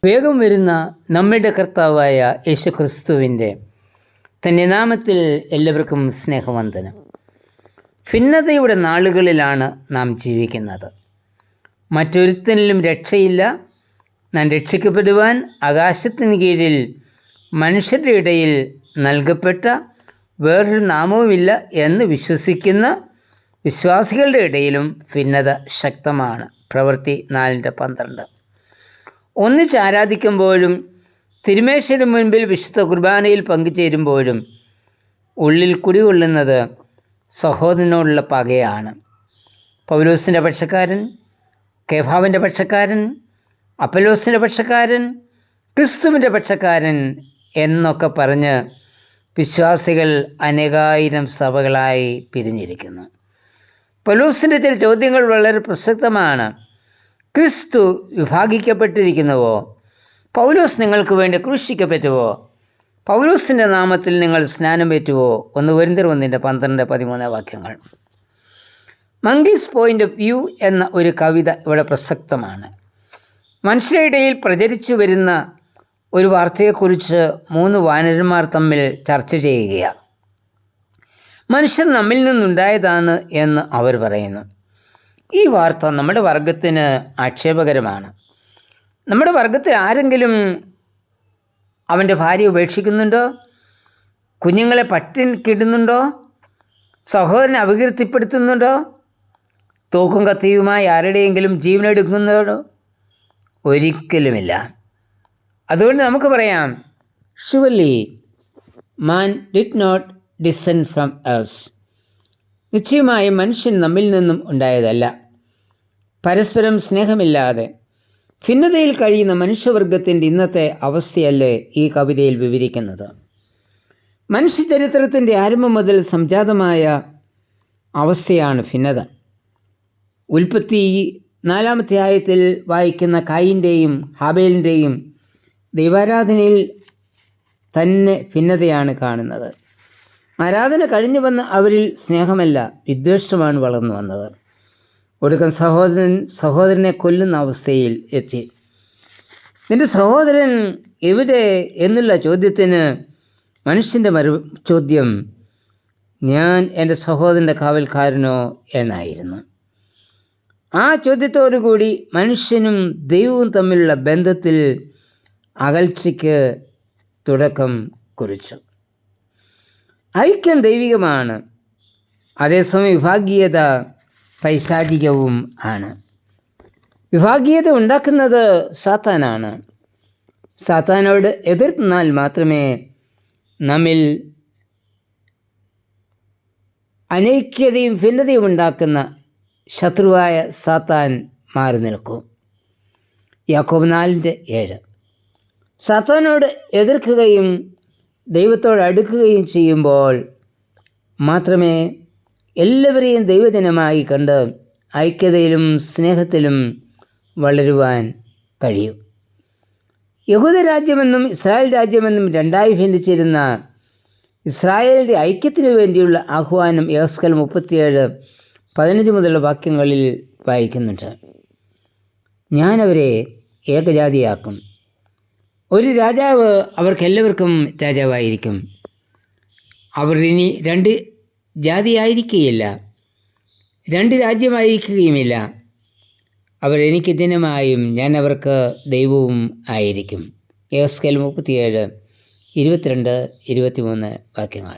വേഗം വരുന്ന നമ്മളുടെ കർത്താവായ യേശുക്രിസ്തുവിൻ്റെ തന്നെ നാമത്തിൽ എല്ലാവർക്കും സ്നേഹവന്ദനം. ഭിന്നതയുടെ നാളുകളിലാണ് നാം ജീവിക്കുന്നത്. മറ്റൊരുത്തനിലും രക്ഷയില്ല. നാം രക്ഷിക്കപ്പെടുവാൻ ആകാശത്തിന് കീഴിൽ മനുഷ്യരുടെ ഇടയിൽ നൽകപ്പെട്ട വേറൊരു നാമവുമില്ല എന്ന് വിശ്വസിക്കുന്ന വിശ്വാസികളുടെ ഇടയിലും ഭിന്നത ശക്തമാണ്. പ്രവൃത്തി 4:12. ഒന്നിച്ച് ആരാധിക്കുമ്പോഴും തിരുമേശയുടെ മുൻപിൽ വിശുദ്ധ കുർബാനയിൽ പങ്കുചേരുമ്പോഴും ഉള്ളിൽ കുടികൊള്ളുന്നത് സഹോദരനോടുള്ള പകയാണ്. പൗലോസിൻ്റെ പക്ഷക്കാരൻ, കേഫാവിൻ്റെ പക്ഷക്കാരൻ, അപ്പലോസിൻ്റെ പക്ഷക്കാരൻ, ക്രിസ്തുവിൻ്റെ പക്ഷക്കാരൻ എന്നൊക്കെ പറഞ്ഞ് വിശ്വാസികൾ അനേകായിരം സഭകളായി പിരിഞ്ഞിരിക്കുന്നു. പൗലോസിൻ്റെ ചില ചോദ്യങ്ങൾ വളരെ പ്രസക്തമാണ്. ക്രിസ്തു വിഭാഗിക്കപ്പെട്ടിരിക്കുന്നുവോ? പൗലോസ് നിങ്ങൾക്ക് വേണ്ടി ക്രൂശിക്കപ്പെട്ടുവോ? പൗലോസിൻ്റെ നാമത്തിൽ നിങ്ങൾ സ്നാനം പറ്റുവോ? 1 കൊരിന്ത്യർ 1:12-13 മങ്കീസ് പോയിൻ്റ് ഓഫ് വ്യൂ എന്ന ഒരു കവിത ഇവിടെ പ്രസക്തമാണ്. മനുഷ്യരുടെ ഇടയിൽ പ്രചരിച്ചു വരുന്ന ഒരു വാർത്തയെക്കുറിച്ച് 3 വാനരന്മാർ തമ്മിൽ ചർച്ച ചെയ്യുകയാണ്. മനുഷ്യർ നമ്മിൽ നിന്നുണ്ടായതാണ് എന്ന് അവർ പറയുന്നു. ഈ വാർത്ത നമ്മുടെ വർഗത്തിന് ആക്ഷേപകരമാണ്. നമ്മുടെ വർഗത്തിൽ ആരെങ്കിലും അവൻ്റെ ഭാര്യ ഉപേക്ഷിക്കുന്നുണ്ടോ? കുഞ്ഞുങ്ങളെ പട്ടിണിക്കിടുന്നുണ്ടോ? സഹോദരനെ അപകീർത്തിപ്പെടുത്തുന്നുണ്ടോ? തോക്കും കത്തിയുമായി ആരുടെയെങ്കിലും ജീവനെടുക്കുന്നുണ്ടോ? ഒരിക്കലുമില്ല. അതുകൊണ്ട് നമുക്ക് പറയാം, surely man did not descend from us. നിശ്ചയമായും മനുഷ്യൻ നമ്മിൽ നിന്നും ഉണ്ടായതല്ല. പരസ്പരം സ്നേഹമില്ലാതെ ഭിന്നതയിൽ കഴിയുന്ന മനുഷ്യവർഗത്തിൻ്റെ ഇന്നത്തെ അവസ്ഥയല്ലേ ഈ കവിതയിൽ വിവരിക്കുന്നത്. മനുഷ്യചരിത്രത്തിൻ്റെ ആരംഭം മുതൽ സംജാതമായ അവസ്ഥയാണ് ഭിന്നത. ഉൽപ്പത്തി 4-ാമധ്യായത്തിൽ വായിക്കുന്ന കായിൻ്റെയും ഹാബേലിൻ്റെയും ദൈവാരാധനയിൽ തന്നെ ഭിന്നതയാണ് കാണുന്നത്. ആരാധന കഴിഞ്ഞു വന്ന അവരിൽ സ്നേഹമല്ല, വിദ്വേഷമാണ് വളർന്നു വന്നത്. ഒടുക്കം സഹോദരനെ കൊല്ലുന്ന അവസ്ഥയിൽ എത്തി. നിന്റെ സഹോദരൻ എവിടെ എന്നുള്ള ചോദ്യത്തിന് മനുഷ്യൻ്റെ ചോദ്യം, ഞാൻ എൻ്റെ സഹോദരൻ്റെ കാവൽക്കാരനോ എന്നായിരുന്നു. ആ ചോദ്യത്തോടുകൂടി മനുഷ്യനും ദൈവവും തമ്മിലുള്ള ബന്ധത്തിൽ അകൽച്ചയ്ക്ക് തുടക്കം കുറിച്ചു. ഐക്യം ദൈവികമാണ്, അതേസമയം വിഭാഗീയത പൈശാചികവും ആണ്. വിഭാഗീയത ഉണ്ടാക്കുന്നത് സാത്താനാണ്. സാത്താനോട് എതിർന്നാൽ മാത്രമേ നമ്മിൽ അനൈക്യതയും ഭിന്നതയും ഉണ്ടാക്കുന്ന ശത്രുവായ സാത്താൻ മാറി നിൽക്കൂ. യാക്കോബ് 4:7. സാത്താനോട് എതിർക്കുകയും ദൈവത്തോട് അടുക്കുകയും ചെയ്യുമ്പോൾ മാത്രമേ എല്ലാവരെയും ദൈവജനമായി കണ്ട് ഐക്യതയിലും സ്നേഹത്തിലും വളരുവാൻ കഴിയൂ. യഹൂദ രാജ്യമെന്നും ഇസ്രായേൽ രാജ്യമെന്നും രണ്ടായി ഭിന്നിച്ചിരുന്ന ഇസ്രായേലിൻ്റെ ഐക്യത്തിനു വേണ്ടിയുള്ള ആഹ്വാനം യെഹെസ്കേൽ 37:15 മുതലുള്ള വാക്യങ്ങളിൽ വായിക്കുന്നുണ്ട്. ഞാനവരെ ഏകജാതിയാക്കും. ഒരു രാജാവ് അവർക്കെല്ലാവർക്കും രാജാവായിരിക്കും. അവർ ഇനി 2 ജാതിയായിരിക്കുകയില്ല, 2 രാജ്യമായിരിക്കുകയുമില്ല. അവർ എനിക്ക് ജനമായും ഞാൻ അവർക്ക് ദൈവവും ആയിരിക്കും. യെഹെസ്കേൽ 37:22-23 വാക്യങ്ങൾ.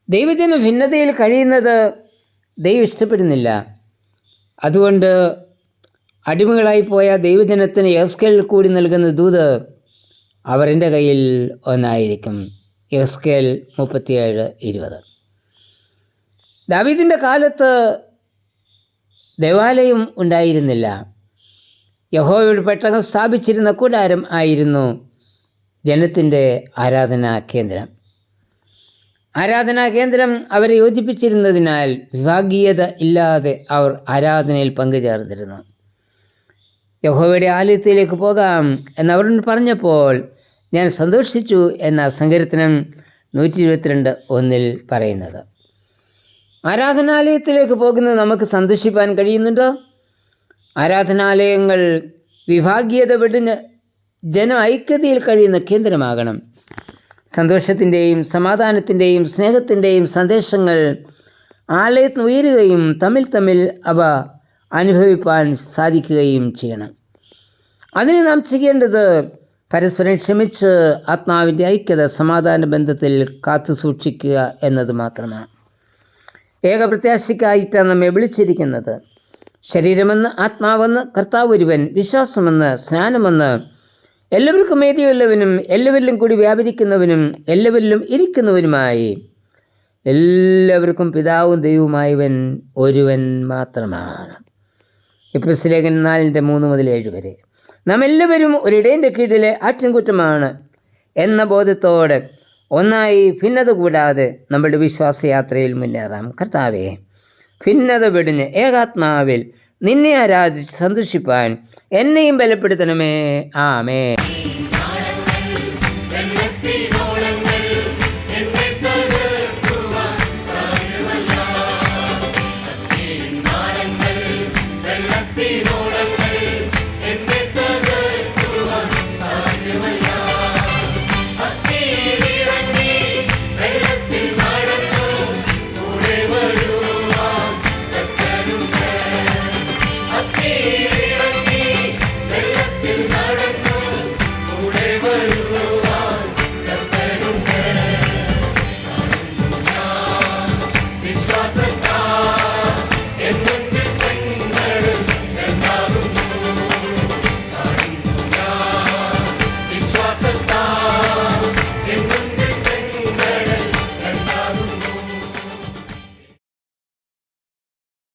ദൈവജനം ഭിന്നതയിൽ കഴിയുന്നത് ദൈവം ഇഷ്ടപ്പെടുന്നില്ല. അതുകൊണ്ട് അടിമകളായിപ്പോയ ദൈവജനത്തിന് യെഹെസ്കേൽ കൂടി നൽകുന്ന ദൂത്, അവർ എൻ്റെ കയ്യിൽ ഒന്നായിരിക്കും. യെഹെസ്കേൽ 37:20. ദാവീദിൻ്റെ കാലത്ത് ദേവാലയം ഉണ്ടായിരുന്നില്ല. യഹോവയുടെ പെട്ടകം സ്ഥാപിച്ചിരുന്ന കൂടാരം ആയിരുന്നു ജനത്തിൻ്റെ ആരാധനാ കേന്ദ്രം. ആരാധനാ കേന്ദ്രം അവരെ യോജിപ്പിച്ചിരുന്നതിനാൽ വിഭാഗീയത ഇല്ലാതെ അവർ ആരാധനയിൽ പങ്കുചേർന്നിരുന്നു. യഹോവയുടെ ആലയത്തിലേക്ക് പോകാം എന്നവരോട് പറഞ്ഞപ്പോൾ ഞാൻ സന്തോഷിച്ചു എന്ന സങ്കീർത്തനം 122:1 പറയുന്നത്. ആരാധനാലയത്തിലേക്ക് പോകുന്നത് നമുക്ക് സന്തോഷിപ്പാൻ കഴിയുന്നുണ്ടോ? ആരാധനാലയങ്ങൾ വിഭാഗീയത വെടിഞ്ഞ് ജനം ഐക്യതയിൽ കഴിയുന്ന കേന്ദ്രമാകണം. സന്തോഷത്തിൻ്റെയും സമാധാനത്തിൻ്റെയും സ്നേഹത്തിൻ്റെയും സന്ദേശങ്ങൾ ആലയത്തിൽ ഉയരുകയും തമ്മിൽ അവ അനുഭവിപ്പാൻ സാധിക്കുകയും ചെയ്യണം. അതിന് നാം ചെയ്യേണ്ടത് പരസ്പരം ക്ഷമിച്ച് ആത്മാവിൻ്റെ ഐക്യത സമാധാന ബന്ധത്തിൽ കാത്തു സൂക്ഷിക്കുക എന്നത് മാത്രമാണ്. ഏകപ്രത്യാശയ്ക്കായിട്ടാണ് നമ്മെ വിളിച്ചിരിക്കുന്നത്. ശരീരമെന്ന്, ആത്മാവെന്ന്, കർത്താവ് ഒരുവൻ, വിശ്വാസമെന്ന്, സ്നാനമെന്ന്, എല്ലാവർക്കും മേതിയുള്ളവനും എല്ലാവരിലും കൂടി വ്യാപരിക്കുന്നവനും എല്ലാവരിലും ഇരിക്കുന്നവനുമായി എല്ലാവർക്കും പിതാവും ദൈവവുമായവൻ ഒരുവൻ മാത്രമാണ്. എഫെസ്യ ലേഖനം 4:3-7 വരെ. നാം എല്ലാവരും ഒരിടേൻ്റെ കീഴിലെ ആട്ടിൻകൂട്ടമാണ് എന്ന ബോധത്തോടെ ഒന്നായി ഭിന്നത കൂടാതെ നമ്മുടെ വിശ്വാസയാത്രയിൽ മുന്നേറാം. കർത്താവേ, ഭിന്നത വെടിഞ്ഞ് ഏകാത്മാവിൽ നിന്നെ ആരാധിച്ച് സന്തോഷിപ്പാൻ എന്നെയും ബലപ്പെടുത്തണമേ. ആമേൻ.